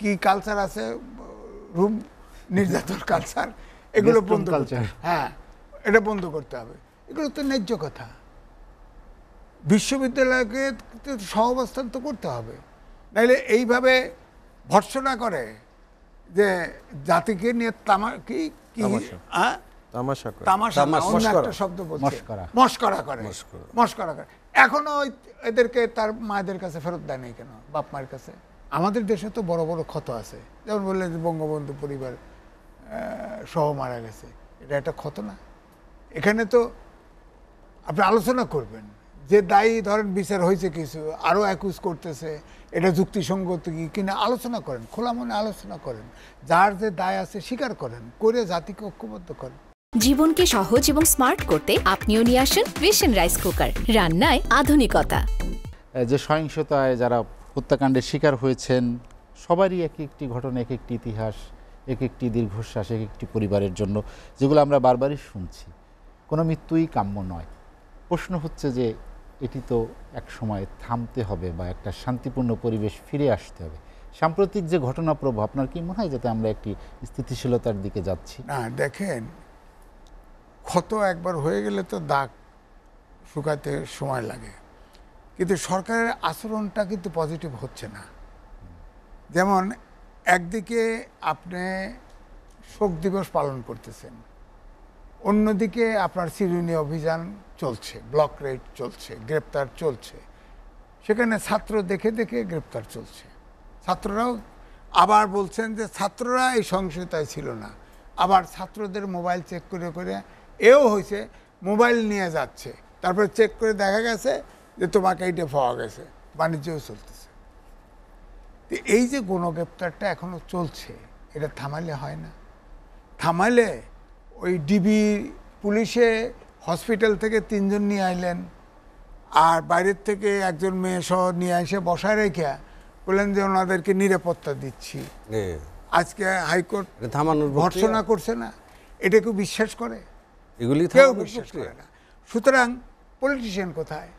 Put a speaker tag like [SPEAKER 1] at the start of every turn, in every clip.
[SPEAKER 1] কি কালচার আছে, রুম নির্যাতন কালচার, এগুলো বন্ধ করতে হবে। হ্যাঁ, এটা বন্ধ করতে হবে। এগুলো তো ন্যায্য কথা। বিশ্ববিদ্যালয়কে সহাবস্থান তো করতে হবে, নাইলে এইভাবে ভর্ৎসনা করে যে জাতিকে নিয়ে মস্করা করে। এখনো এদেরকে তার মায়েদের কাছে ফেরত দেয় নাই কেন, বাপ মায়ের কাছে? আমাদের দেশে তো বড় বড় ক্ষত আছে, যেমন বললেন যে বঙ্গবন্ধু পরিবার সহ মারা গেছে, এটা একটা ক্ষত না? এখানে তো আপনি আলোচনা করবেন যে দায়ী, ধরেন বিচার হয়েছে কিছু, আরো অ্যাকুজ করতেছে, এটা যুক্তিসঙ্গত কিনা আলোচনা করেন, খোলা মনে আলোচনা করেন, যার যে দায় আছে স্বীকার করেন, করে জাতিকে ঐক্যবদ্ধ করেন।
[SPEAKER 2] জীবনকে সহজ এবং স্মার্ট করতে আপনিও নিয়ে আসেন ভিশন রাইস কুকার, রান্নায় আধুনিকতা।
[SPEAKER 3] যে সহিংসতায় যারা হত্যাকাণ্ডের শিকার হয়েছেন, সবারই এক একটি ঘটনা, এক একটি ইতিহাস, এক একটি দীর্ঘশ্বাস, এক একটি পরিবারের জন্য, যেগুলো আমরা বারবারই শুনছি। কোনো মৃত্যুই কাম্য নয়। প্রশ্ন হচ্ছে যে এটি তো এক সময় থামতে হবে বা একটা শান্তিপূর্ণ পরিবেশ ফিরে আসতে হবে। সাম্প্রতিক যে ঘটনা প্রবাহ, আপনার কি মনে হয় যাতে আমরা একটি স্থিতিশীলতার দিকে যাচ্ছি?
[SPEAKER 1] না, দেখেন, ক্ষত একবার হয়ে গেলে তো দাগ শুকাতে সময় লাগে, কিন্তু সরকারের আচরণটা কিন্তু পজিটিভ হচ্ছে না। যেমন একদিকে আপনি শোক দিবস পালন করতেছেন, অন্যদিকে আপনার চিরুনি অভিযান চলছে, ব্লক রেড চলছে, গ্রেপ্তার চলছে, সেখানে ছাত্র দেখে দেখে গ্রেপ্তার চলছে। ছাত্ররাও আবার বলছেন যে ছাত্ররা এই সহিংসতায় ছিল না, আবার ছাত্রদের মোবাইল চেক করে করে এও হয়েছে, মোবাইল নিয়ে যাচ্ছে, তারপরে চেক করে দেখা গেছে যে তোমাকে এইটা পাওয়া গেছে, বাণিজ্যও চলতেছে। এই যে গণগ্রেপ্তারটা এখনো চলছে, এটা থামালে হয় না। থামালে ওই ডিবি পুলিশে হসপিটাল থেকে 3 জন নিয়ে আইলেন, আর বাইরের থেকে একজন মেয়ে সহ নিয়ে এসে বসায় রেখে বললেন যে ওনাদেরকে নিরাপত্তা দিচ্ছি। আজকে হাইকোর্ট ভর্ৎসনা করছে না, এটা কেউ বিশ্বাস করে? কেউ বিশ্বাস করে না। সুতরাং পলিটিশিয়ান কোথায়?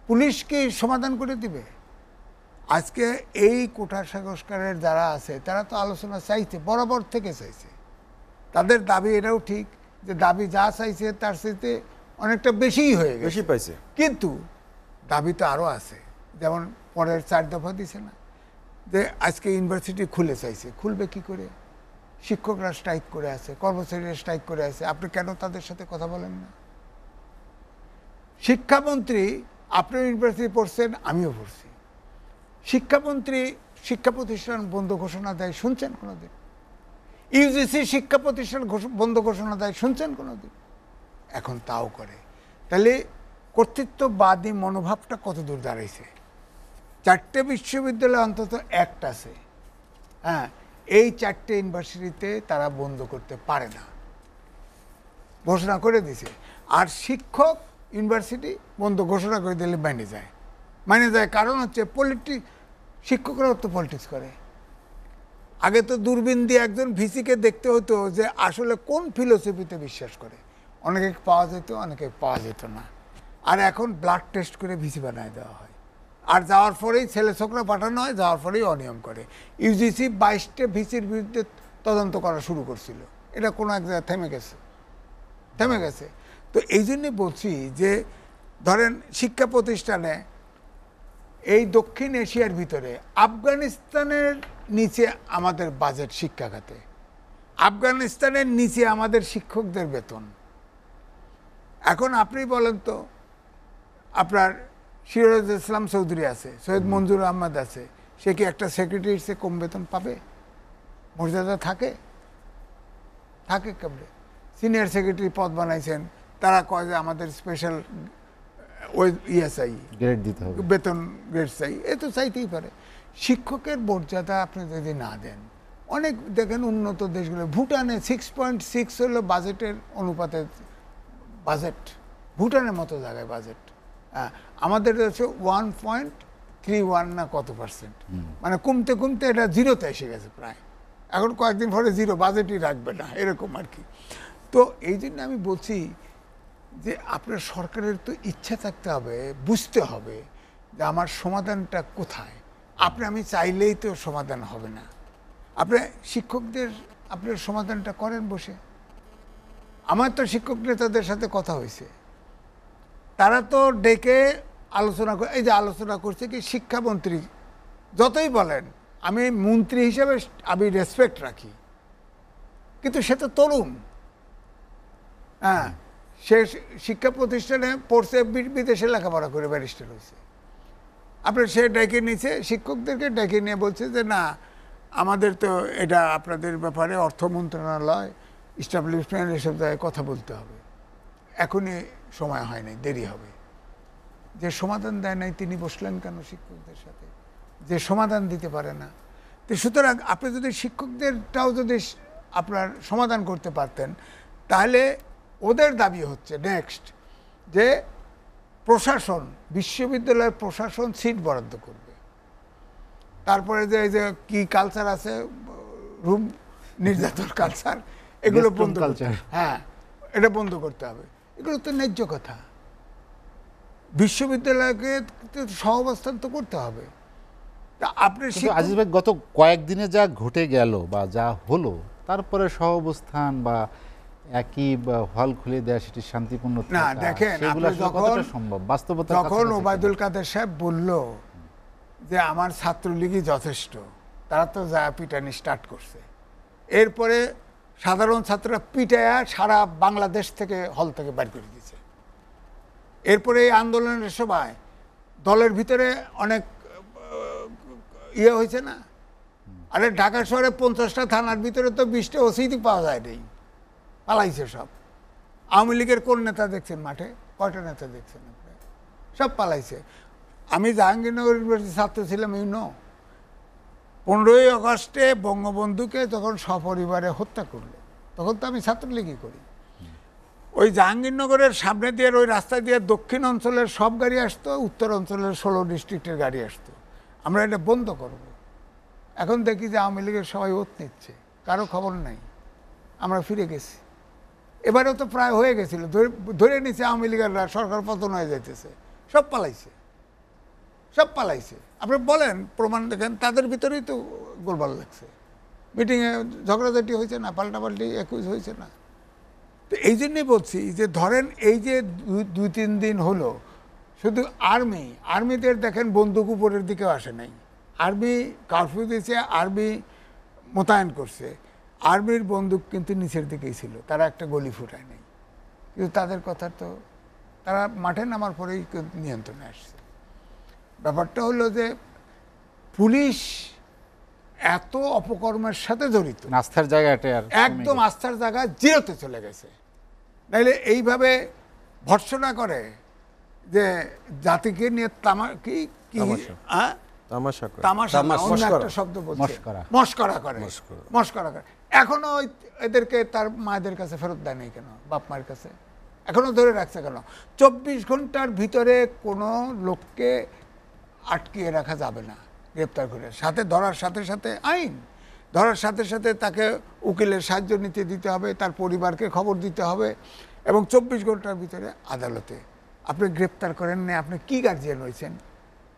[SPEAKER 1] পুলিশ কি সমাধান করে দিবে? আজকে এই কোটা সংস্কারের যারা আছে তারা তো আলোচনা চাইছে, বরাবর থেকে চাইছে। তাদের দাবি এটাও ঠিক যে দাবি যা চাইছে তার চাইতে অনেকটা বেশিই হয়ে গেছে, বেশি পাইছে, কিন্তু দাবি তো আরও আছে। যেমন পরের 4 দফা দিছে না, যে আজকে ইউনিভার্সিটি খুলে চাইছে, খুলবে কি করে? শিক্ষকরা স্ট্রাইক করে আছে, কর্মচারীরা স্ট্রাইক করে আছে, আপনি কেন তাদের সাথে কথা বলেন না? শিক্ষামন্ত্রী, আপনি ইউনিভার্সিটি পড়ছেন, আমিও পড়ছি, শিক্ষামন্ত্রী শিক্ষা প্রতিষ্ঠান বন্ধ ঘোষণা দেয়, শুনছেন কোনোদিন? ইউজিসি শিক্ষা প্রতিষ্ঠান বন্ধ ঘোষণা দেয়, শুনছেন কোনোদিন? এখন তাও করে। তাহলে কর্তৃত্ববাদী মনোভাবটা কত দূর দাঁড়াইছে? 4টে বিশ্ববিদ্যালয় অন্তত অ্যাক্ট আছে, হ্যাঁ, এই 4টে ইউনিভার্সিটিতে তারা বন্ধ করতে পারে না, ঘোষণা করে দিছে। আর শিক্ষক ইউনিভার্সিটি বন্ধ ঘোষণা করে দিলে মাইনে যায়। কারণ হচ্ছে শিক্ষকরাও তো পলিটিক্স করে। আগে তো দূরবীন দিয়ে একজন ভিসিকে দেখতে হতো যে আসলে কোন ফিলোসফিতে বিশ্বাস করে, অনেকে পাওয়া যেত, অনেকে পাওয়া যেত না। আর এখন ব্লাড টেস্ট করে ভিসি বানায় দেওয়া হয়, আর যাওয়ার পরেই ছেলে ছোকরা পাঠানো হয়, যাওয়ার পরেই অনিয়ম করে। ইউজিসি 22টে ভিসির বিরুদ্ধে তদন্ত করা শুরু করছিল, এটা কোনো এক জায়গায় থেমে গেছে। তো এই জন্যে বলছি যে ধরেন শিক্ষা প্রতিষ্ঠানে এই দক্ষিণ এশিয়ার ভিতরে আফগানিস্তানের নিচে আমাদের বাজেট শিক্ষা খাতে, আফগানিস্তানের নিচে আমাদের শিক্ষকদের বেতন। এখন আপনি বলেন তো, আপনার সিরাজ ইসলাম চৌধুরী আছে, সৈয়দ মঞ্জুর আহমদ আছে, সে কি একটা সেক্রেটারির চেয়ে কম বেতন পাবে? মর্যাদা থাকে কেমনে? সিনিয়র সেক্রেটারি পদ বানাইছেন, তারা কয় যে আমাদের স্পেশাল ওই চাই, গ্রেড দিতে হবে, বেতন গ্রেড চাই, এ তো চাইতেই পারে। শিক্ষকের মর্যাদা আপনি যদি না দেন, অনেক দেখেন উন্নত দেশগুলো, ভুটানে 6.6 হলো বাজেটের অনুপাতে বাজেট, ভুটানের মতো জায়গায় বাজেট। আমাদের হচ্ছে 1.31 না কত %, মানে কমতে কমতে এটা 0-তে এসে গেছে প্রায়। এখন কয়েকদিন পরে 0, বাজেটই রাখবে না, এরকম আর কি। তো এই জন্য আমি বলছি যে আপনার সরকারের তো ইচ্ছা থাকতে হবে, বুঝতে হবে যে আমার সমাধানটা কোথায়। আমি চাইলেই তো সমাধান হবে না। আপনি শিক্ষকদের আপনার সমাধানটা করেন বসে। আমার তো শিক্ষক নেতাদের সাথে কথা হয়েছে, তারা তো ডেকে আলোচনা করে, এই যে আলোচনা করছে কি শিক্ষামন্ত্রী যতই বলেন, আমি মন্ত্রী হিসেবে আমি রেসপেক্ট রাখি, কিন্তু সে তো তরুণ, হ্যাঁ, সে শিক্ষা প্রতিষ্ঠানে পড়ছে, বিদেশে লেখাপড়া করে ব্যারিস্টার হয়েছে। আপনার সে ডেকে নিয়েছে, শিক্ষকদেরকে ডেকে নিয়ে বলছে যে না, আমাদের তো এটা আপনাদের ব্যাপারে অর্থ মন্ত্রণালয়, ইস্টাবলিশমেন্ট, এসব জায়গায় কথা বলতে হবে, এখনই সময় হয়নি, দেরি হবে। যে সমাধান দেয় নাই তিনি বসলেন কেন শিক্ষকদের সাথে, যে সমাধান দিতে পারে না? তো সুতরাং আপনি যদি শিক্ষকদেরটাও যদি আপনার সমাধান করতে পারতেন, তাহলে ওদের দাবি হচ্ছে নেক্সট যে প্রশাসন, বিশ্ববিদ্যালয়ের প্রশাসন সিট বরাদ্দ করবে। তারপরে যে এই যে কি কালচার আছে, রুম নির্যাতন কালচার, এগুলো বন্ধ করতে হবে। হ্যাঁ, এটা বন্ধ করতে হবে। এগুলো তো ন্যায্য কথা। বিশ্ববিদ্যালয়কে সহাবস্থান তো করতে হবে। তা আপনি
[SPEAKER 3] আজিজ ভাই, গত কয়েকদিনে যা ঘটে গেল বা যা হলো, তারপরে সহাবস্থান বা একই হল খুলে দেওয়া, সেটি শান্তিপূর্ণ
[SPEAKER 1] না, দেখেন
[SPEAKER 3] কতটা সম্ভব বাস্তবতা?
[SPEAKER 1] যখন ওবায়দুল কাদের সাহেব বলল যে আমার ছাত্রলীগই যথেষ্ট, তারা তো যা পিটানি স্টার্ট করছে। এরপরে সাধারণ ছাত্ররা পিটায়া সারা বাংলাদেশ থেকে হল থেকে বাইর করে দিয়েছে। এরপরে এই আন্দোলনের সময় দলের ভিতরে অনেক ইয়ে হয়েছে না? আরে ঢাকা শহরে 50টা থানার ভিতরে তো 20টা ওসিডি পাওয়া যায় নেই, পালাইছে সব। আওয়ামী লীগের কোন নেতা দেখছেন মাঠে? কয়টা নেতা দেখছেন আপনি? সব পালাইছে। আমি জাহাঙ্গীরনগর ইউনিভার্সিটির ছাত্র ছিলাম, 15ই আগস্টে বঙ্গবন্ধুকে যখন সপরিবারে হত্যা করলো, তখন তো আমি ছাত্রলীগই করি। ওই জাহাঙ্গীরনগরের সামনে দিয়ে ওই রাস্তা দিয়ে দক্ষিণ অঞ্চলের সব গাড়ি আসতো, উত্তর অঞ্চলের 16 ডিস্ট্রিক্টের গাড়ি আসতো। আমরা এটা বন্ধ করব। এখন দেখি যে আওয়ামী লীগের সবাই ওত নিচ্ছে, কারো খবর নাই। আমরা ফিরে গেছি। এবারেও তো প্রায় হয়ে গেছিল, ধরে নিচ্ছে আওয়ামী লীগেররা, সরকার পতন হয়ে যাইতেছে, সব পালাইছে, সব পালাইছে। আপনি বলেন, প্রমাণ দেখেন, তাদের ভিতরেই তো গোলমাল লাগছে। মিটিংয়ে ঝগড়াঝাটি হয়েছে না, পাল্টাপাল্টি একুশ হয়েছে না? তো এই জন্যই বলছি যে ধরেন এই যে 2-3 দিন হলো, শুধু আর্মিদের দেখেন বন্দুক উপরের দিকেও আসে নাই। আর্মি কারফিউ দিয়েছে, আর্মি মোতায়েন করছে, আর্মির বন্দুক কিন্তু নিচের দিকেই ছিল, তারা একটা গলি ফুটায় নেই। কিন্তু তাদের কথা তো, তারা মাঠে নামার পরেই নিয়ন্ত্রণে আসছে। ব্যাপারটা হলো যে পুলিশ এত অপকর্মের সাথে জড়িত,
[SPEAKER 3] আস্থার জায়গাটা
[SPEAKER 1] একদম আস্থার জায়গা জিরোতে চলে গেছে। নাইলে এইভাবে ভর্ৎসনা করে যে জাতিকে নিয়ে মস্করা করে। এখনো এদেরকে তার মায়েদের কাছে ফেরত দেয় নাই কেন, বাপ মায়ের কাছে এখনো ধরে রাখছে কেন? 24 ঘন্টার ভিতরে কোনো লোককে আটকিয়ে রাখা যাবে না, গ্রেপ্তার করে সাথে ধরার সাথে সাথে আইন, ধরার সাথে সাথে তাকে উকিলের সাহায্য নিতে দিতে হবে, তার পরিবারকে খবর দিতে হবে, এবং 24 ঘন্টার ভিতরে আদালতে। আপনি গ্রেপ্তার করেন না, আপনি কি গার্জিয়ান হয়েছেন?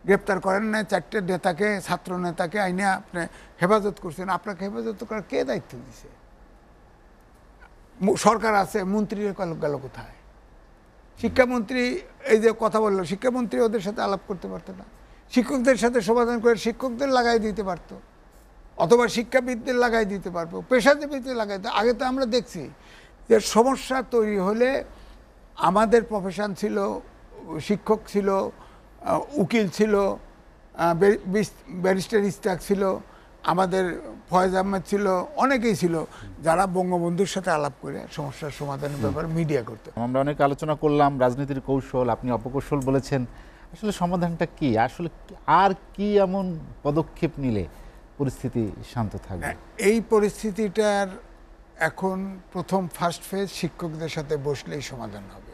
[SPEAKER 1] গ্রেপ্তার করেন না, 4টে নেতাকে, ছাত্র নেতাকে আইনে আপনি হেফাজত করছেন, আপনাকে হেফাজত করার কে দায়িত্ব দিছে? সরকার আছে, মন্ত্রীর গেল কোথায়? শিক্ষামন্ত্রী এই যে কথা বললো, শিক্ষামন্ত্রী ওদের সাথে আলাপ করতে পারতো না? শিক্ষকদের সাথে সমাধান করে শিক্ষকদের লাগাই দিতে পারতো, অথবা শিক্ষাবিদদের লাগাই দিতে পারবো, পেশাজীবীদের লাগাই দিতে। আগে তো আমরা দেখছি যে সমস্যা তৈরি হলে আমাদের প্রফেশন ছিল, শিক্ষক ছিল, উকিল ছিল, ব্যারিস্টার ইস্তাক ছিল, আমাদের ফয়েজ আহমেদ ছিল, অনেকেই ছিল যারা বঙ্গবন্ধুর সাথে আলাপ করে সমস্যার সমাধানের ব্যাপারে মিডিয়া করতে।
[SPEAKER 3] আমরা অনেক আলোচনা করলাম রাজনীতির কৌশল, আপনি অপকৌশল বলেছেন। আসলে সমাধানটা কি? আসলে আর কি এমন পদক্ষেপ নিলে পরিস্থিতি শান্ত থাকবে?
[SPEAKER 1] এই পরিস্থিতিটার এখন প্রথম ফার্স্ট ফেজ শিক্ষকদের সাথে বসলেই সমাধান হবে।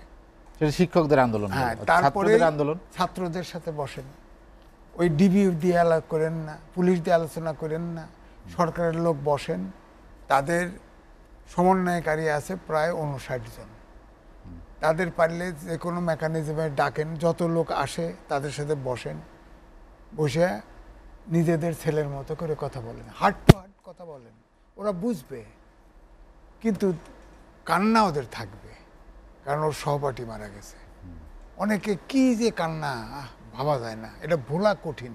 [SPEAKER 3] সেটা শিক্ষকদের আন্দোলন,
[SPEAKER 1] হ্যাঁ, তারপরে আন্দোলন ছাত্রদের সাথে বসেন, ওই ডিবি দিয়ে আলাপ করেন না, পুলিশ দিয়ে আলোচনা করেন না, সরকারের লোক বসেন, তাদের সমন্বয়কারী আছে প্রায় 59 জন, তাদের পারলে যে কোনো মেকানিজমে ডাকেন, যত লোক আসে তাদের সাথে বসেন, বসে নিজেদের ছেলের মতো করে কথা বলেন, হার্ট টু হার্ট কথা বলেন, ওরা বুঝবে, কিন্তু কান্না ওদের থাকবে, কারণ ওর সহপাঠী মারা গেছে। অনেকে কি যে কান্না, ভাবা যায় না, এটা ভোলা কঠিন।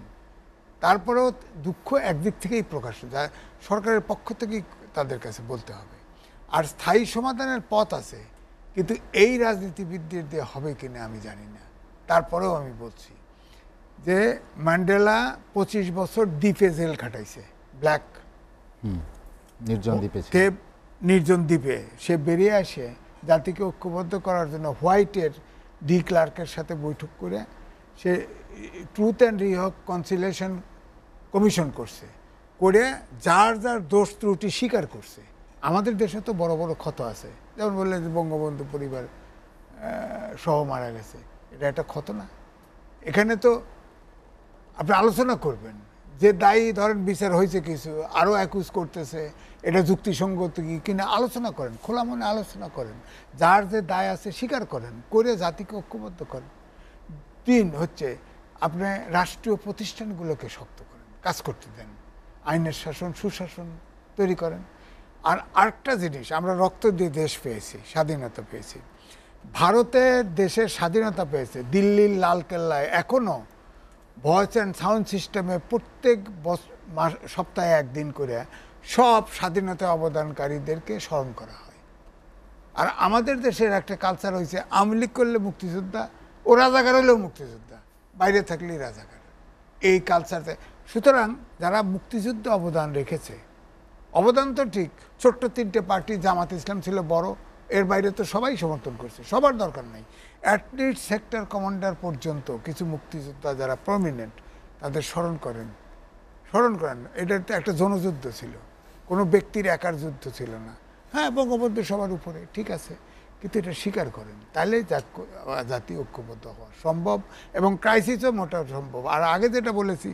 [SPEAKER 1] তারপরেও দুঃখ একদিক থেকেই প্রকাশ যায়, সরকারের পক্ষ থেকেই তাদের কাছে বলতে হবে। আর স্থায়ী সমাধানের পথ আছে, কিন্তু এই রাজনীতিবিদদের দিয়ে হবে কিনা আমি জানি না। তারপরেও আমি বলছি যে ম্যান্ডেলা 25 বছর দ্বীপে জেল খাটাইছে, ব্ল্যাক
[SPEAKER 3] নির্জন দ্বীপে ছিল।
[SPEAKER 1] নির্জন দ্বীপে। সে বেরিয়ে আসে জাতিকে ঐক্যবদ্ধ করার জন্য হোয়াইটের ডি ক্লার্কের সাথে বৈঠক করে সে ট্রুথ অ্যান্ড রিকনসিলিয়েশন কমিশন করছে, করে যার যার দোষ ত্রুটি স্বীকার করছে। আমাদের দেশে তো বড় বড় ক্ষত আছে, যেমন বললেন যে বঙ্গবন্ধু পরিবার সহ মারা গেছে, এটা একটা ক্ষত না? এখানে তো আপনি আলোচনা করবেন যে দায়ী, ধরেন বিচার হয়েছে কিছু, আরও অ্যাকুজ করতেছে, এটা যুক্তিসঙ্গত কি কিনা আলোচনা করেন, খোলা মনে আলোচনা করেন, যার যে দায় আছে স্বীকার করেন, করে জাতিকে ঐক্যবদ্ধ করেন। 3 হচ্ছে আপনি রাষ্ট্রীয় প্রতিষ্ঠানগুলোকে শক্ত করেন, কাজ করতে দেন, আইনের শাসন সুশাসন তৈরি করেন। আর আরেকটা জিনিস, আমরা রক্ত দিয়ে দেশ পেয়েছি, স্বাধীনতা পেয়েছি, ভারতের দেশের স্বাধীনতা পেয়েছে, দিল্লির লালকেল্লায় এখনও ভয়েস অ্যান্ড সাউন্ড সিস্টেমে প্রত্যেক সপ্তাহে একদিন করে সব স্বাধীনতা অবদানকারীদেরকে স্মরণ করা হয়। আর আমাদের দেশের একটা কালচার হয়েছে, আওয়ামী লীগ করলে মুক্তিযোদ্ধা, ও রাজাকার হলেও মুক্তিযোদ্ধা, বাইরে থাকলেই রাজাকার, এই কালচারতে। সুতরাং যারা মুক্তিযুদ্ধে অবদান রেখেছে, অবদান তো ঠিক, ছোট্ট 3টে পার্টি, জামাত ইসলাম ছিল বড়, এর বাইরে তো সবাই সমর্থন করছে, সবার দরকার নাই, অ্যাটলিস্ট সেক্টর কমান্ডার পর্যন্ত কিছু মুক্তিযোদ্ধা যারা প্রমিনেন্ট তাদের স্মরণ করেন। এটা তো একটা জনযুদ্ধ ছিল, কোনো ব্যক্তির একার যুদ্ধ ছিল না। হ্যাঁ, বঙ্গবন্ধু সবার উপরে, ঠিক আছে, কিন্তু এটা স্বীকার করেন, তাহলে জাতি ঐক্যবদ্ধ হওয়া সম্ভব, এবং ক্রাইসিসও মোটা সম্ভব। আর আগে যেটা বলেছি,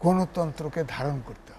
[SPEAKER 1] গণতন্ত্রকে ধারণ করতে হবে।